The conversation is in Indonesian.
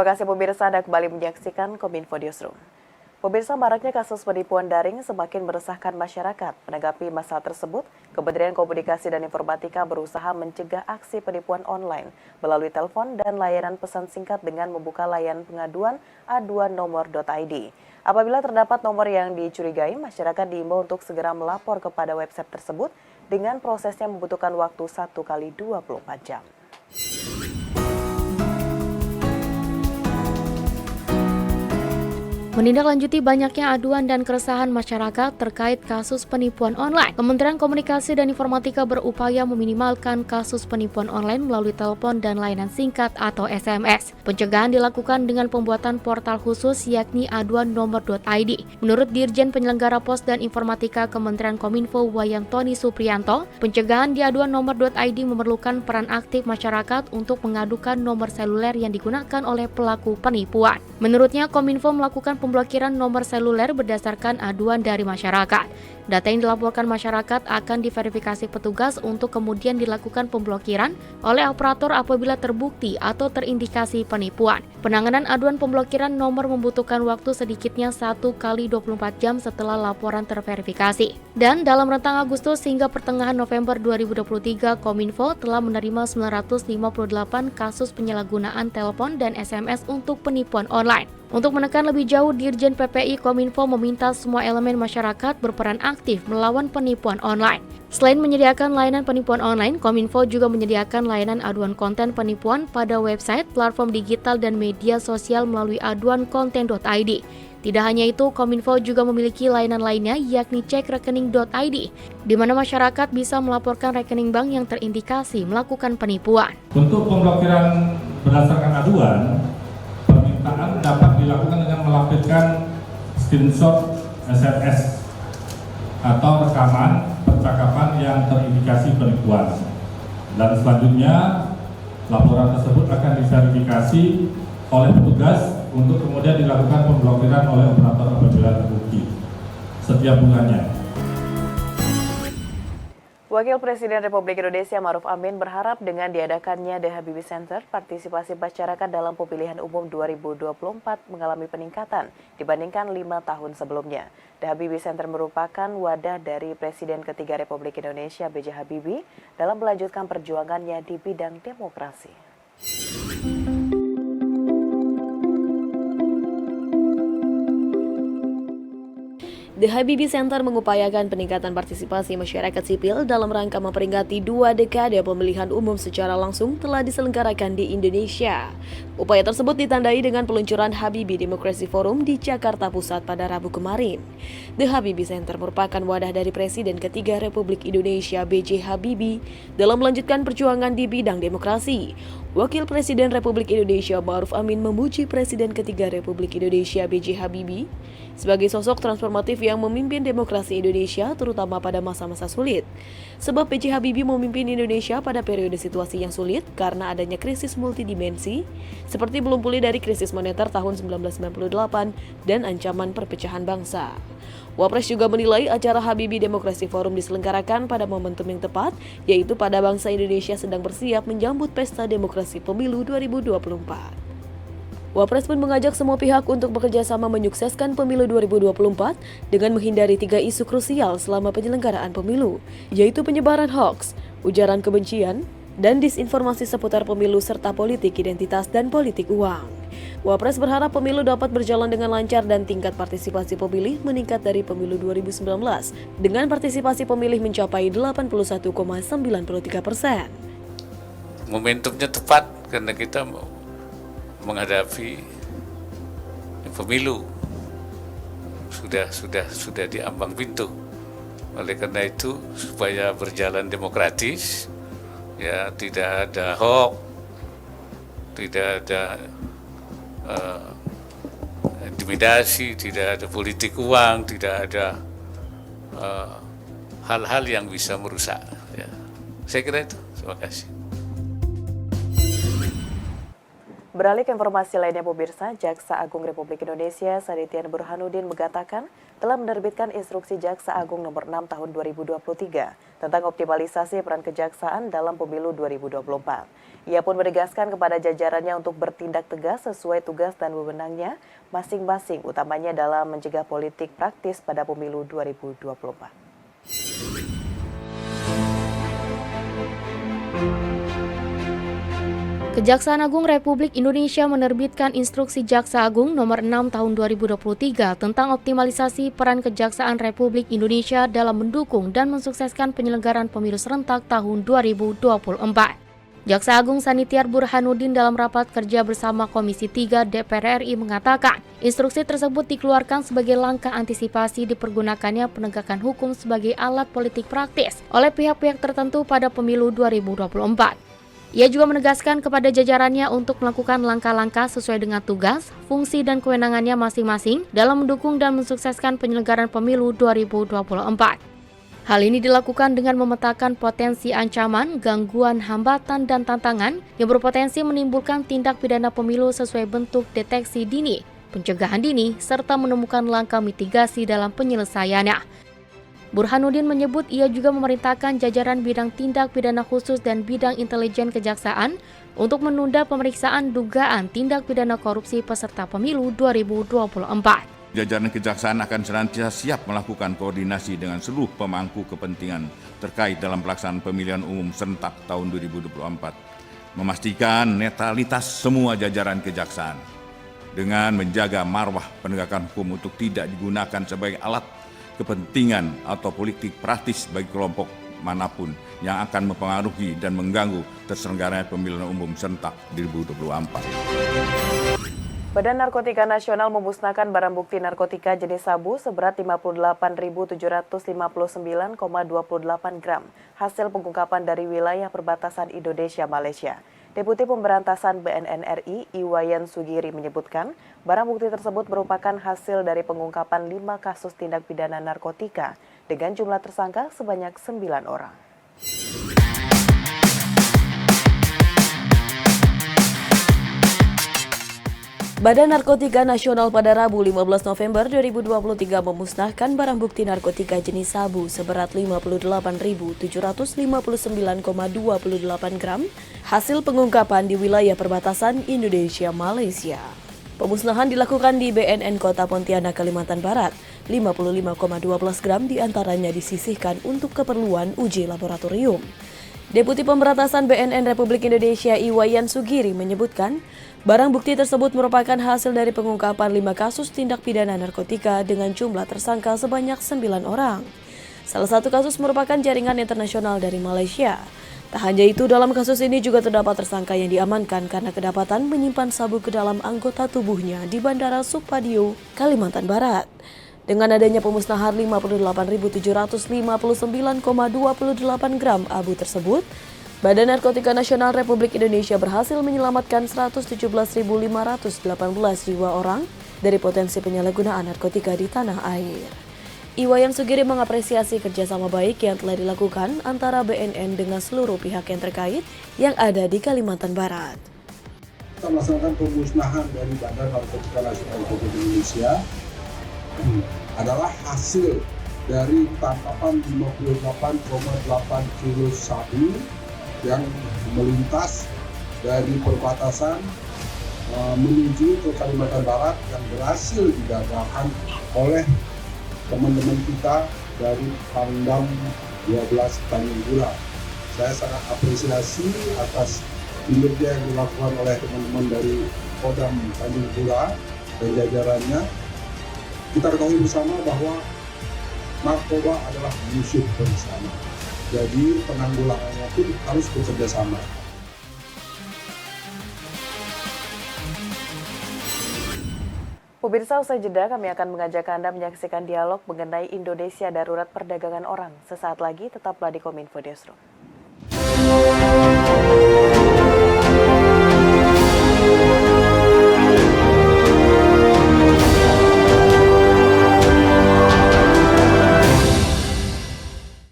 Terima kasih pemirsa, Anda kembali menyaksikan Kominfo Newsroom. Pemirsa, maraknya kasus penipuan daring semakin meresahkan masyarakat. Menanggapi masalah tersebut, Kementerian Komunikasi dan Informatika berusaha mencegah aksi penipuan online melalui telepon dan layanan pesan singkat dengan membuka layanan pengaduan aduannomor.id. Apabila terdapat nomor yang dicurigai, masyarakat diimbau untuk segera melapor kepada website tersebut dengan prosesnya membutuhkan waktu 1 kali 24 jam. Menindaklanjuti banyaknya aduan dan keresahan masyarakat terkait kasus penipuan online, Kementerian Komunikasi dan Informatika berupaya meminimalkan kasus penipuan online melalui telepon dan layanan singkat atau SMS. Pencegahan dilakukan dengan pembuatan portal khusus yakni aduannomor.id. Menurut Dirjen Penyelenggara Pos dan Informatika Kementerian Kominfo Wayantoni Supriyanto, pencegahan di aduannomor.id memerlukan peran aktif masyarakat untuk mengadukan nomor seluler yang digunakan oleh pelaku penipuan. Menurutnya, Kominfo melakukan pemblokiran nomor seluler berdasarkan aduan dari masyarakat. Data yang dilaporkan masyarakat akan diverifikasi petugas untuk kemudian dilakukan pemblokiran oleh operator apabila terbukti atau terindikasi penipuan. Penanganan aduan pemblokiran nomor membutuhkan waktu sedikitnya 1 kali 24 jam setelah laporan terverifikasi. Dan dalam rentang Agustus hingga pertengahan November 2023, Kominfo telah menerima 958 kasus penyalahgunaan telepon dan SMS untuk penipuan online. Untuk menekan lebih jauh, Dirjen PPI Kominfo meminta semua elemen masyarakat berperan aktif melawan penipuan online. Selain menyediakan layanan penipuan online, Kominfo juga menyediakan layanan aduan konten penipuan pada website, platform digital, dan media sosial melalui aduankonten.id. Tidak hanya itu, Kominfo juga memiliki layanan lainnya yakni cekrekening.id, di mana masyarakat bisa melaporkan rekening bank yang terindikasi melakukan penipuan. Untuk pemblokiran berdasarkan aduan, permintaan dapat dilakukan dengan melampirkan screenshot SMS atau rekaman percakapan yang terindikasi penipuan. Dan selanjutnya, laporan tersebut akan diverifikasi oleh petugas untuk kemudian dilakukan pemblokiran oleh operator apabila terbukti setiap bulannya. Wakil Presiden Republik Indonesia Ma'ruf Amin berharap dengan diadakannya The Habibie Center, partisipasi masyarakat dalam pemilihan umum 2024 mengalami peningkatan dibandingkan 5 tahun sebelumnya. The Habibie Center merupakan wadah dari Presiden ketiga Republik Indonesia B.J. Habibie dalam melanjutkan perjuangannya di bidang demokrasi. The Habibie Center mengupayakan peningkatan partisipasi masyarakat sipil dalam rangka memperingati 2 dekade pemilihan umum secara langsung telah diselenggarakan di Indonesia. Upaya tersebut ditandai dengan peluncuran Habibie Democracy Forum di Jakarta Pusat pada Rabu kemarin. The Habibie Center merupakan wadah dari Presiden ketiga Republik Indonesia B.J. Habibie dalam melanjutkan perjuangan di bidang demokrasi. Wakil Presiden Republik Indonesia Ma'ruf Amin memuji Presiden ketiga Republik Indonesia B.J. Habibie sebagai sosok transformatif yang memimpin demokrasi Indonesia terutama pada masa-masa sulit. Sebab B.J. Habibie memimpin Indonesia pada periode situasi yang sulit karena adanya krisis multidimensi seperti belum pulih dari krisis moneter tahun 1998 dan ancaman perpecahan bangsa. Wapres juga menilai acara Habibie Democracy Forum diselenggarakan pada momentum yang tepat, yaitu pada bangsa Indonesia sedang bersiap menjambut pesta demokrasi pemilu 2024. Wapres pun mengajak semua pihak untuk bekerja sama menyukseskan pemilu 2024 dengan menghindari 3 isu krusial selama penyelenggaraan pemilu, yaitu penyebaran hoaks, ujaran kebencian, dan disinformasi seputar pemilu serta politik identitas dan politik uang. Wapres berharap pemilu dapat berjalan dengan lancar dan tingkat partisipasi pemilih meningkat dari pemilu 2019 dengan partisipasi pemilih mencapai 81,93%. Momentumnya tepat karena kita menghadapi pemilu sudah di ambang pintu. Oleh karena itu supaya berjalan demokratis, ya tidak ada hoax, tidak ada intimidasi, tidak ada politik uang, tidak ada hal-hal yang bisa merusak. Ya. Saya kira itu. Terima kasih. Beralih ke informasi lainnya pemirsa, Jaksa Agung Republik Indonesia Saditian Burhanuddin mengatakan telah menerbitkan instruksi Jaksa Agung nomor 6 tahun 2023 tentang optimalisasi peran kejaksaan dalam pemilu 2024. Ia pun menegaskan kepada jajarannya untuk bertindak tegas sesuai tugas dan wewenangnya masing-masing, utamanya dalam mencegah politik praktis pada pemilu 2024. Kejaksaan Agung Republik Indonesia menerbitkan Instruksi Jaksa Agung Nomor 6 Tahun 2023 tentang optimalisasi peran Kejaksaan Republik Indonesia dalam mendukung dan mensukseskan penyelenggaraan pemilu serentak tahun 2024. Jaksa Agung Sanitiar Burhanuddin dalam rapat kerja bersama Komisi 3 DPR RI mengatakan, instruksi tersebut dikeluarkan sebagai langkah antisipasi dipergunakannya penegakan hukum sebagai alat politik praktis oleh pihak-pihak tertentu pada pemilu 2024. Ia juga menegaskan kepada jajarannya untuk melakukan langkah-langkah sesuai dengan tugas, fungsi, dan kewenangannya masing-masing dalam mendukung dan mensukseskan penyelenggaraan pemilu 2024. Hal ini dilakukan dengan memetakan potensi ancaman, gangguan, hambatan, dan tantangan yang berpotensi menimbulkan tindak pidana pemilu sesuai bentuk deteksi dini, pencegahan dini, serta menemukan langkah mitigasi dalam penyelesaiannya. Burhanuddin menyebut ia juga memerintahkan jajaran bidang tindak pidana khusus dan bidang intelijen kejaksaan untuk menunda pemeriksaan dugaan tindak pidana korupsi peserta pemilu 2024. Jajaran kejaksaan akan senantiasa siap melakukan koordinasi dengan seluruh pemangku kepentingan terkait dalam pelaksanaan pemilihan umum serentak tahun 2024. Memastikan netralitas semua jajaran kejaksaan dengan menjaga marwah penegakan hukum untuk tidak digunakan sebagai alat kepentingan atau politik praktis bagi kelompok manapun yang akan mempengaruhi dan mengganggu terselenggaranya pemilihan umum serentak 2024. Badan Narkotika Nasional memusnahkan barang bukti narkotika jenis sabu seberat 58.759,28 gram hasil pengungkapan dari wilayah perbatasan Indonesia-Malaysia. Deputi Pemberantasan BNN RI, Iwayan Sugiri menyebutkan, barang bukti tersebut merupakan hasil dari pengungkapan 5 kasus tindak pidana narkotika dengan jumlah tersangka sebanyak 9 orang. Badan Narkotika Nasional pada Rabu 15 November 2023 memusnahkan barang bukti narkotika jenis sabu seberat 58.759,28 gram hasil pengungkapan di wilayah perbatasan Indonesia-Malaysia. Pemusnahan dilakukan di BNN Kota Pontianak, Kalimantan Barat. 55,12 gram diantaranya disisihkan untuk keperluan uji laboratorium. Deputi Pemberantasan BNN Republik Indonesia Iwayan Sugiri menyebutkan, barang bukti tersebut merupakan hasil dari pengungkapan 5 kasus tindak pidana narkotika dengan jumlah tersangka sebanyak 9 orang. Salah satu kasus merupakan jaringan internasional dari Malaysia. Tak hanya itu, dalam kasus ini juga terdapat tersangka yang diamankan karena kedapatan menyimpan sabu ke dalam anggota tubuhnya di Bandara Supadio, Kalimantan Barat. Dengan adanya pemusnahan 58.759,28 gram abu tersebut, Badan Narkotika Nasional Republik Indonesia berhasil menyelamatkan 117.518 jiwa orang dari potensi penyalahgunaan narkotika di tanah air. Iwayan Sugiri mengapresiasi kerjasama baik yang telah dilakukan antara BNN dengan seluruh pihak yang terkait yang ada di Kalimantan Barat. Kita melaksanakan pemusnahan dari Badan Narkotika Nasional Republik Indonesia adalah hasil dari tangkapan 58,8 kilo sabu yang melintas dari perbatasan menuju ke Kalimantan Barat yang berhasil digagalkan oleh teman-teman kita dari Pangdam 12 Tanjung Pura. Saya sangat apresiasi atas kinerja yang dilakukan oleh teman-teman dari Kodam Tanjung Pura dan jajarannya. Kita ketahui bersama bahwa narkoba adalah musuh bersama. Jadi penanggulangannya pun harus bekerja sama. Pemirsa, usai jeda kami akan mengajak Anda menyaksikan dialog mengenai Indonesia Darurat Perdagangan Orang. Sesaat lagi tetaplah di Kominfo Newsroom.